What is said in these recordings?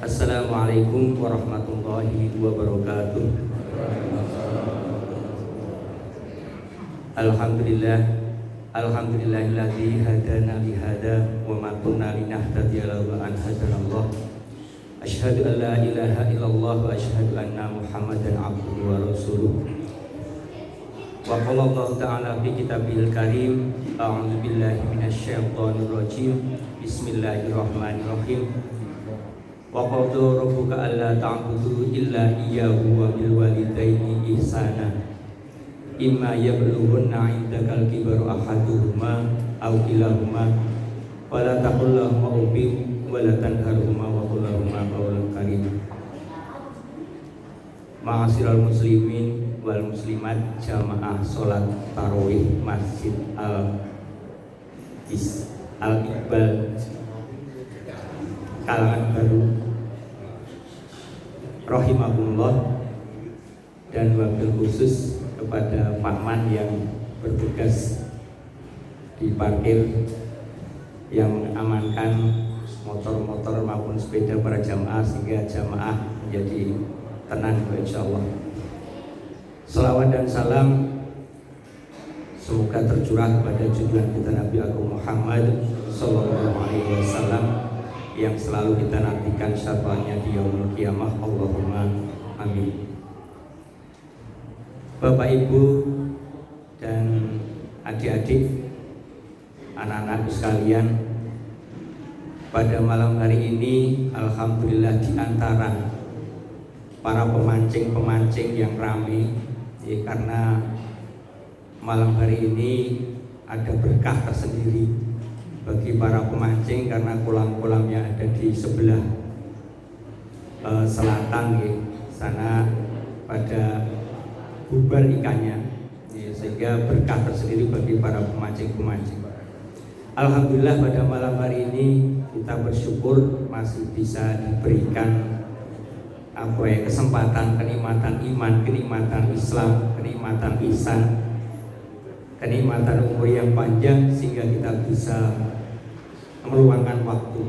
Assalamualaikum warahmatullahi wabarakatuh. Alhamdulillahilladzi hadana li hada wa ma kunna linahtadiya laula an hadanallah. Asyhadu an la ilaha illallah wa asyhadu anna Muhammadan abduhu wa rasuluh. Wa qala Allah ta'ala fi kitabihil karim, a'udzu billahi minasyaitonir rajim. Bismillahirrahmanirrahim. Wa qala rabbuka alla ta'budu illa iyyahu wa bil walidayni ihsana. Imma yablughunna 'indakal kibaru ahaduhuma aw kilahuma wala taqul lahumā uffin wala tanharhumā wa qul lahumā qawlan karīmā. Ma'asyiral muslimin wal muslimat jamaah salat tarawih Masjid Al-Iqbal Kalangan Baru rahimahullah, dan wabil khusus kepada Pak Man yang bertugas di parkir yang mengamankan motor-motor maupun sepeda para jamaah sehingga jamaah menjadi tenang insyaallah. Salawat dan salam semoga tercurah kepada junjungan kita Nabi Agung Muhammad sallallahu alaihi wasallam yang selalu kita nantikan syafaatnya di yaumul qiyamah. Allahumma amin. Bapak Ibu dan adik-adik, anak-anakku sekalian, pada malam hari ini alhamdulillah di antara para pemancing-pemancing yang ramai ya, karena malam hari ini ada berkah tersendiri bagi para pemancing karena kolam-kolamnya ada di sebelah selatan ya, sana pada bubar ikannya ya, sehingga berkah tersendiri bagi para pemancing-pemancing. Alhamdulillah pada malam hari ini kita bersyukur masih bisa diberikan kesempatan, kenikmatan iman, kenikmatan Islam, kenikmatan ihsan, kenikmatan umur yang panjang sehingga kita bisa meluangkan waktu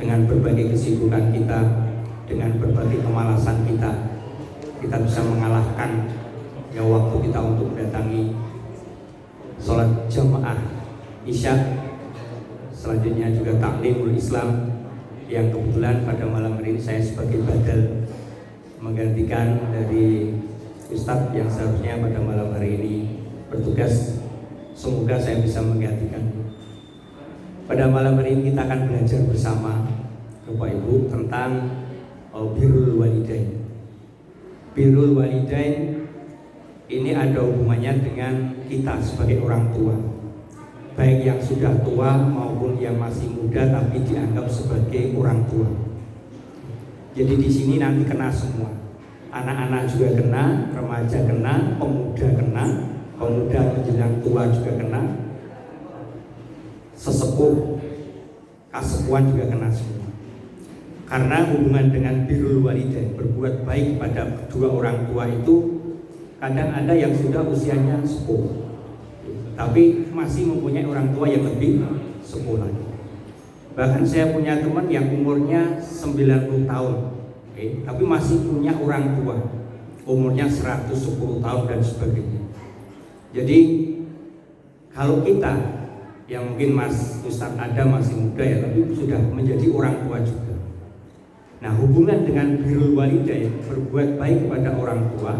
dengan berbagai kesibukan kita, dengan berbagai kemalasan kita bisa mengalahkan ya waktu kita untuk mendatangi sholat jamaah Isya, selanjutnya juga taklimul Islam yang kebetulan pada malam hari ini saya sebagai badal menggantikan dari Ustadz yang seharusnya pada malam hari ini bertugas. Semoga saya bisa menggantikan. Pada malam hari ini kita akan belajar bersama Bapak Ibu tentang birrul walidain. Birrul walidain ini ada hubungannya dengan kita sebagai orang tua, baik yang sudah tua maupun yang masih muda tapi dianggap sebagai orang tua. Jadi di sini nanti kena semua. Anak-anak juga kena, remaja kena, pemuda menjelang tua juga kena, sesepuh, kasepuan juga kena semua. Karena hubungan dengan birrul walidain, berbuat baik pada kedua orang tua itu kadang ada yang sudah usianya sepuh tapi masih mempunyai orang tua yang lebih sepuh lagi. Bahkan saya punya teman yang umurnya 90 tahun tapi masih punya orang tua umurnya 110 tahun dan sebagainya. Jadi kalau kita yang mungkin Mas Ustadz ada masih muda ya, tapi sudah menjadi orang tua juga. Nah, hubungan dengan birrul walidain, berbuat baik kepada orang tua,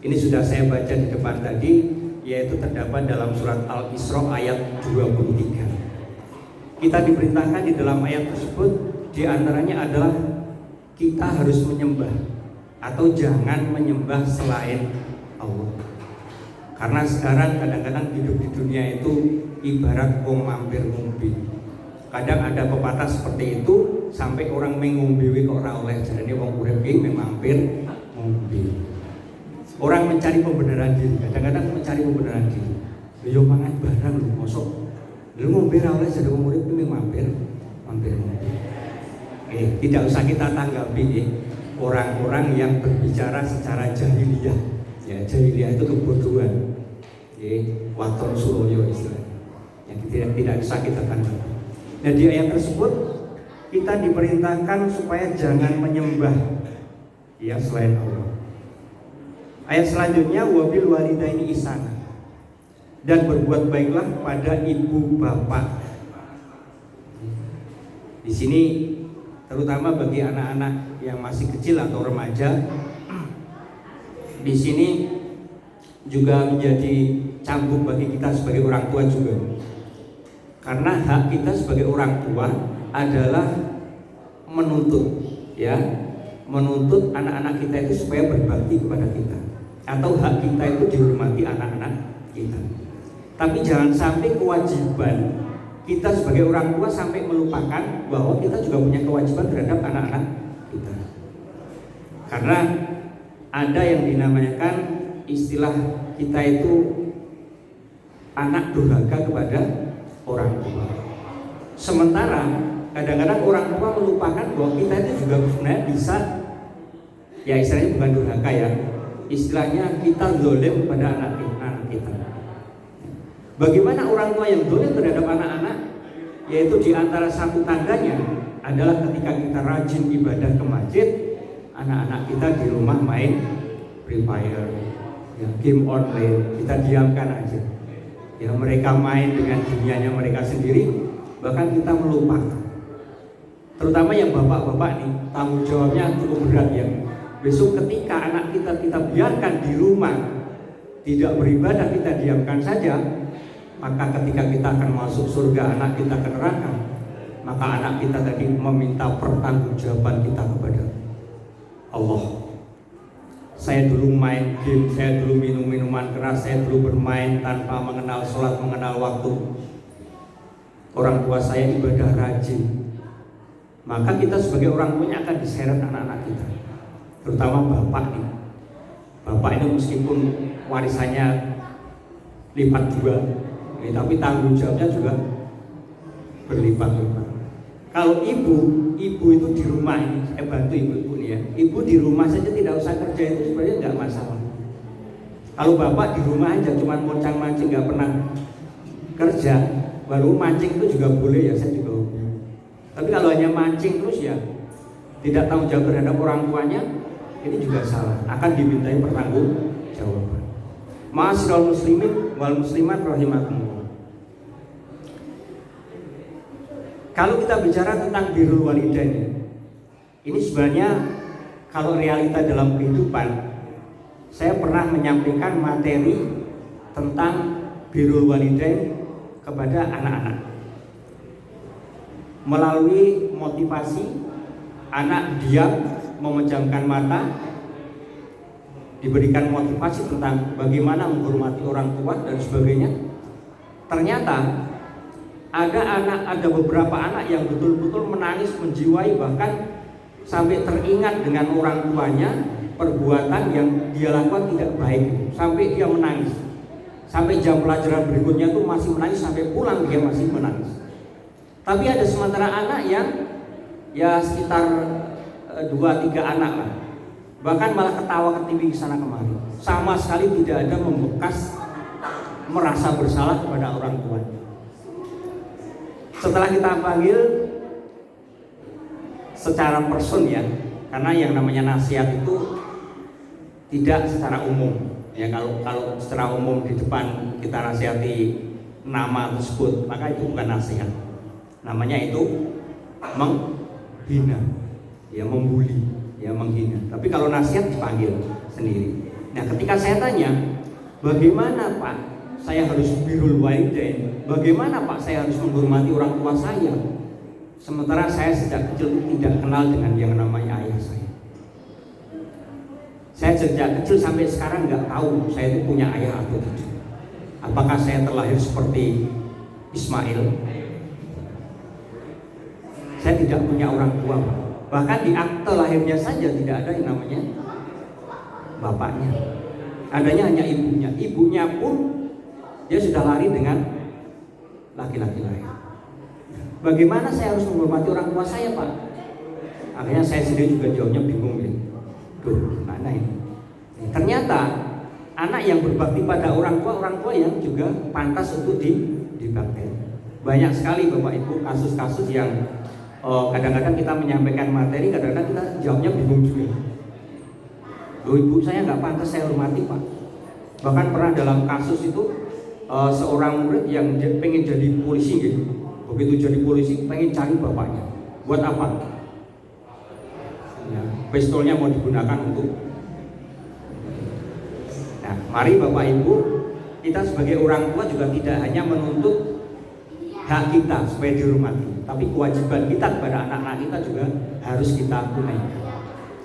ini sudah saya baca di depan tadi, yaitu terdapat dalam surat Al-Isra ayat 23. Kita diperintahkan di dalam ayat tersebut diantaranya adalah kita harus menyembah atau jangan menyembah selain Allah. Karena sekarang kadang-kadang hidup di dunia itu ibarat wong mampir ngombe. Kadang ada pepatah seperti itu sampai orang mengombe kok ora oleh, jarane wong urip iki mampir ngombe. Orang mencari pembenaran diri, kadang-kadang mencari pembenaran diri. Yo mangan barang lho, mosok lho ngombe ra oleh jadi wong urip iki mampir ngombe. Tidak usah kita tanggapi orang-orang yang berbicara secara jahiliyah. Ya, jahiliyah itu kebodohan. Waton Suloyo istilahnya. Yang tidak bisa kita tanggapi. Nah, di ayat tersebut kita diperintahkan supaya jangan menyembah ya selain Allah. Ayat selanjutnya wabil walidaini ihsana, dan berbuat baiklah pada ibu bapak. Di sini terutama bagi anak-anak yang masih kecil atau remaja, di sini juga menjadi cambuk bagi kita sebagai orang tua juga. Karena hak kita sebagai orang tua adalah menuntut, ya, menuntut anak-anak kita itu supaya berbakti kepada kita, atau hak kita itu dihormati anak-anak kita. Tapi jangan sampai kewajiban kita sebagai orang tua sampai melupakan bahwa kita juga punya kewajiban terhadap anak-anak kita. Karena ada yang dinamakan istilah kita itu anak durhaka kepada orang tua. Sementara kadang-kadang orang tua melupakan bahwa kita itu juga sebenarnya bisa, ya istilahnya bukan durhaka ya, istilahnya kita zalim pada anak kita. Bagaimana orang tua yang zalim terhadap anak-anak? Yaitu di antara satu tandanya adalah ketika kita rajin ibadah ke masjid, anak-anak kita di rumah main Free Fire, ya, game online, kita diamkan aja. Ya, mereka main dengan dunianya mereka sendiri, bahkan kita melupakan. Terutama yang bapak-bapak nih, tanggung jawabnya cukup berat ya. Besok ketika anak kita biarkan di rumah tidak beribadah, kita diamkan saja, maka ketika kita akan masuk surga, anak kita ke neraka, maka anak kita tadi meminta pertanggungjawaban kita kepada Allah. Saya dulu main game, saya dulu minum minuman keras, saya dulu bermain tanpa mengenal sholat, mengenal waktu. Orang tua saya ibadah rajin. Maka kita sebagai orang tuanya akan diseret anak-anak kita, terutama bapak nih. Bapak ini meskipun warisannya lipat dua, tapi tanggung jawabnya juga berlipat-lipat. Kalau ibu itu di rumah ini, saya bantu ibu nih ya. Ibu di rumah saja tidak usah kerja itu sebenarnya nggak masalah. Kalau bapak di rumah aja cuma moncang-mancing nggak pernah kerja, baru mancing itu juga boleh ya, saya juga hobi. Tapi kalau hanya mancing terus ya tidak tanggung jawab terhadap orang tuanya, ini juga salah, akan dimintai pertanggungjawaban. Ma'asyiral muslimin wal muslimat rahimakumullah. Kalau kita bicara tentang birrul walidain, ini sebenarnya kalau realita dalam kehidupan, saya pernah menyampaikan materi tentang birrul walidain kepada anak-anak. Melalui motivasi, anak diam, memejamkan mata, diberikan motivasi tentang bagaimana menghormati orang tua dan sebagainya. Ternyata ada beberapa anak yang betul-betul menangis menjiwai, bahkan sampai teringat dengan orang tuanya perbuatan yang dia lakukan tidak baik, sampai dia menangis. Sampai jam pelajaran berikutnya tuh masih menangis, sampai pulang dia masih menangis. Tapi ada sementara anak yang ya sekitar 2-3 anak lah, bahkan malah ketawa ketiwi ke sana kemari, sama sekali tidak ada membekas merasa bersalah kepada orang tua. Setelah kita panggil secara person ya, karena yang namanya nasihat itu tidak secara umum ya. Kalau secara umum di depan kita nasihati nama tersebut, maka itu bukan nasihat, namanya itu menghina ya, membuli ya, menghina. Tapi kalau nasihat dipanggil sendiri. Nah, ketika saya tanya, bagaimana Pak saya harus birrul walidain, bagaimana Pak saya harus menghormati orang tua saya, sementara saya sejak kecil tidak kenal dengan yang namanya ayah saya. Saya sejak kecil sampai sekarang nggak tahu saya itu punya ayah atau tidak. Apakah saya terlahir seperti Ismail? Saya tidak punya orang tua, bahkan di akte lahirnya saja tidak ada yang namanya bapaknya. Adanya hanya ibunya. Ibunya pun dia sudah lari dengan laki-laki lain. Bagaimana saya harus menghormati orang tua saya, Pak? Akhirnya saya sendiri juga jawabnya bingung ya. Duh, gimana ini? Ternyata anak yang berbakti pada orang tua yang juga pantas untuk dibakti. Banyak sekali Bapak Ibu kasus-kasus yang kadang-kadang kita menyampaikan materi, kadang-kadang kita jawabnya bingung juga. Loh, ibu saya nggak pantas saya hormati pak. Bahkan pernah dalam kasus itu seorang murid yang pengen jadi polisi gitu. Begitu jadi polisi pengen cari bapaknya. Buat apa? Ya, pistolnya mau digunakan untuk. Nah, mari bapak ibu, kita sebagai orang tua juga tidak hanya menuntut hak kita supaya dihormati, tapi kewajiban kita kepada anak-anak kita juga harus kita tunaikan.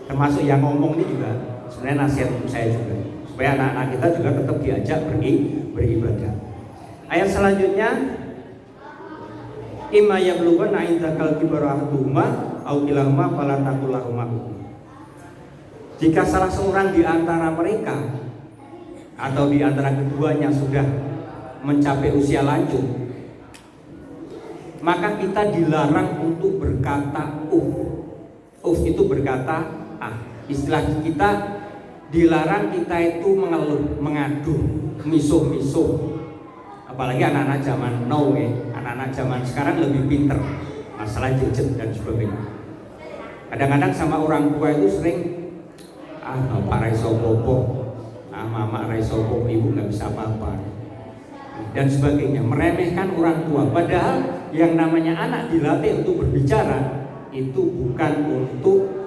Termasuk yang ngomong ini juga sebenarnya nasihat untuk saya juga, supaya anak-anak kita juga tetap diajak beribadah. Ayat selanjutnya, imma yablughanna indakal kibara ahaduhuma aw kilahuma fala taqul lahumā uff. Jika salah seorang di antara mereka atau di antara keduanya sudah mencapai usia lanjut, maka kita dilarang untuk berkata uff. Uff itu berkata Istilah kita dilarang kita itu mengeluh, mengadu, misuh-misuh. Apalagi anak-anak zaman now anak-anak zaman sekarang lebih pinter masalah gadget dan sebagainya. Kadang-kadang sama orang tua itu sering bapak raiso popo, mama raiso popo, ibu nggak bisa apa-apa dan sebagainya, meremehkan orang tua. Padahal yang namanya anak dilatih untuk berbicara itu bukan untuk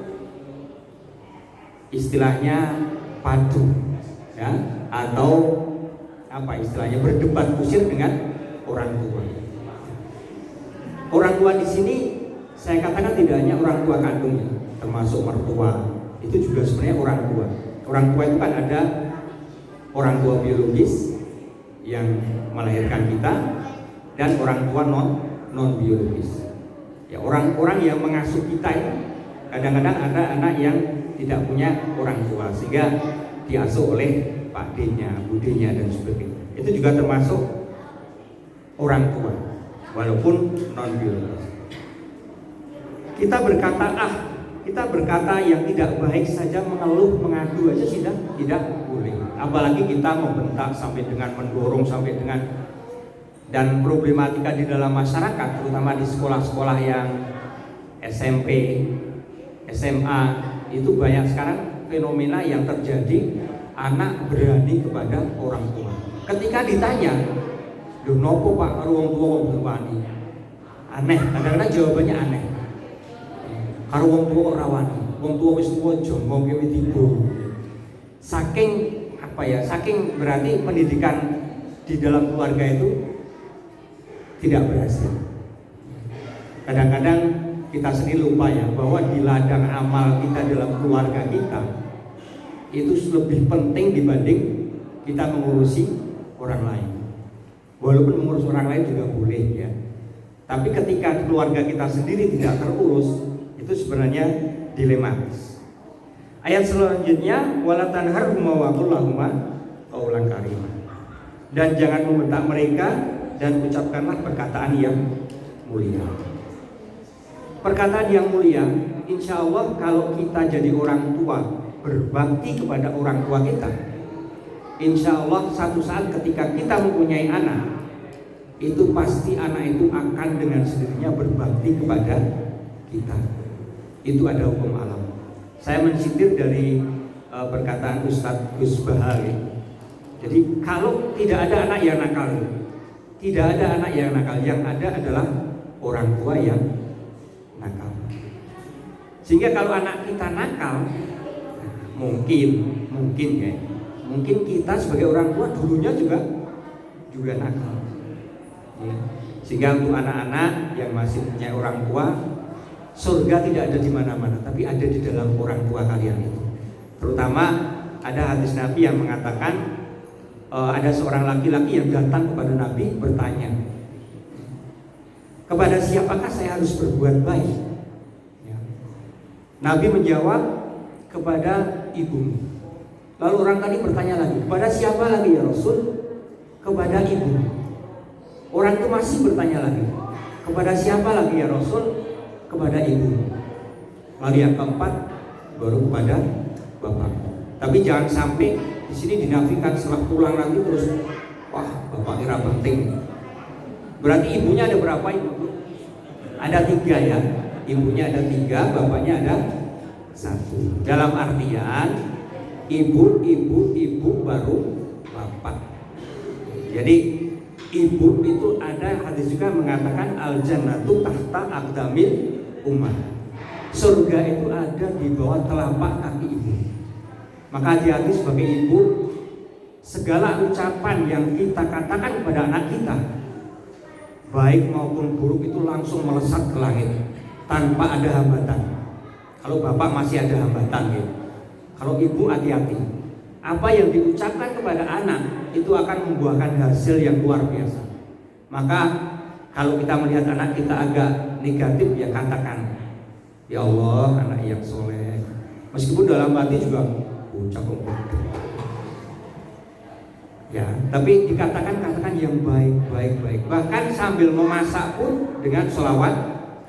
istilahnya padu ya, atau apa istilahnya berdebat kusir dengan orang tua. Orang tua di sini saya katakan tidak hanya orang tua kandungnya, termasuk mertua, itu juga sebenarnya orang tua. Orang tua itu kan ada orang tua biologis yang melahirkan kita dan orang tua non biologis. Ya, orang-orang yang mengasuh kita itu kadang-kadang ada anak yang tidak punya orang tua sehingga diasuh oleh Pak D-nya, Bude-nya dan sebagainya. Itu juga termasuk orang tua walaupun non biologis. Kita berkata yang tidak baik saja, mengeluh, mengadu aja sudah tidak boleh. Apalagi kita membentak sampai dengan mendorong sampai dengan, dan problematika di dalam masyarakat terutama di sekolah-sekolah yang SMP, SMA itu banyak sekarang fenomena yang terjadi, anak berani kepada orang tua. Ketika ditanya, "Duh nopo Pak karo wong tua kok berani?" Aneh, kadang-kadang jawabannya aneh. Karo wong tua ora wani, wong tua wis tuwa jombong ke tiba. Saking saking berarti pendidikan di dalam keluarga itu tidak berhasil. Kadang-kadang kita sendiri lupa ya bahwa di ladang amal kita dalam keluarga kita itu lebih penting dibanding kita mengurusi orang lain. Walaupun mengurus orang lain juga boleh ya, tapi ketika keluarga kita sendiri tidak terurus, itu sebenarnya dilematis. Ayat selanjutnya, wala tanharhuma wa qul lahumā qawlan karima. Dan jangan membentak mereka dan ucapkanlah perkataan yang mulia. Perkataan yang mulia, insya Allah kalau kita jadi orang tua berbakti kepada orang tua kita, insya Allah satu saat ketika kita mempunyai anak, itu pasti anak itu akan dengan sendirinya berbakti kepada kita. Itu ada hukum alam. Saya mensitir dari perkataan Ustadz Gus Bahari. Jadi kalau tidak ada anak yang nakal, tidak ada anak yang nakal, yang ada adalah orang tua yang nakal. Sehingga kalau anak kita nakal, mungkin kita sebagai orang tua dulunya juga nakal. Ya. Sehingga untuk anak-anak yang masih punya orang tua, surga tidak ada di mana-mana, tapi ada di dalam orang tua kalian itu. Terutama ada hadis Nabi yang mengatakan ada seorang laki-laki yang datang kepada Nabi bertanya, kepada siapakah saya harus berbuat baik? Ya. Nabi menjawab, kepada ibumu. Lalu orang tadi bertanya lagi, kepada siapa lagi ya Rasul? Kepada ibu. Orang itu masih bertanya lagi, kepada siapa lagi ya Rasul? Kepada ibu. Lalu yang keempat baru kepada bapak. Tapi jangan sampai di sini dinafikan setelah pulang nanti terus wah bapak kira penting. Berarti ibunya ada berapa ibu? Ada 3 ya. ibunya ada 3, bapaknya ada 1. Dalam artian ibu baru bapak. Jadi ibu itu ada hadis juga mengatakan al jannatu tahta aqdamil ummah. Surga itu ada di bawah telapak kaki ibu. Maka hati-hati sebagai ibu, segala ucapan yang kita katakan kepada anak kita, baik maupun buruk, itu langsung melesat ke langit tanpa ada hambatan. Kalau bapak masih ada hambatan gitu. Kalau ibu hati-hati. Apa yang diucapkan kepada anak itu akan membuahkan hasil yang luar biasa. Maka kalau kita melihat anak kita agak negatif, ya katakan, ya Allah, anak yang soleh. Meskipun dalam hati juga ucap ya, tapi katakan yang baik. Bahkan sambil memasak pun dengan sholawat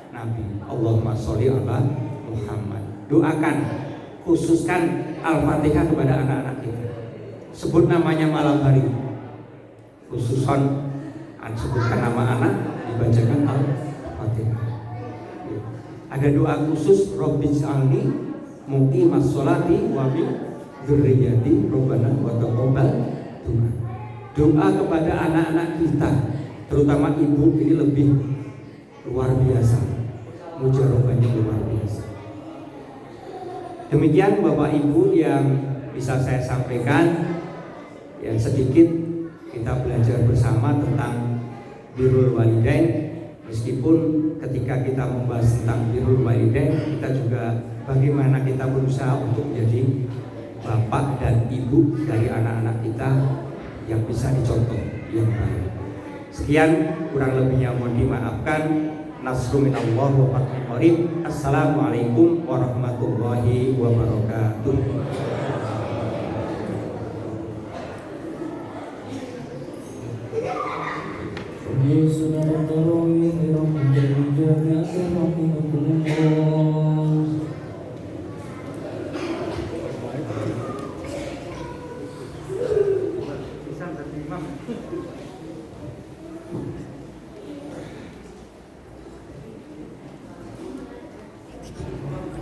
Nabi. Allahumma sholli ala Muhammad. Doakan, khususkan Al-Fatihah kepada anak-anak kita. Sebut namanya malam hari. Khususan sebutkan nama anak, dibacakan Al-Fatihah. Ada doa khusus, Rabbij'alni muqimas sholati wa min dzurriyyati Rabbana wa taqabbal du'a. Doa kepada anak-anak kita, terutama ibu, ini lebih luar biasa. Mujarabahnya luar biasa. Demikian Bapak Ibu yang bisa saya sampaikan. Yang sedikit kita belajar bersama tentang birrul walidain. Meskipun ketika kita membahas tentang birrul walidain, kita juga bagaimana kita berusaha untuk menjadi bapak dan ibu dari anak-anak kita yang bisa dicontoh, yang baik. Sekian, kurang lebihnya mohon dimaafkan. Nasrun minallah wa fathun qarib. Assalamualaikum warahmatullahi wabarakatuh. Bisa jadi imam.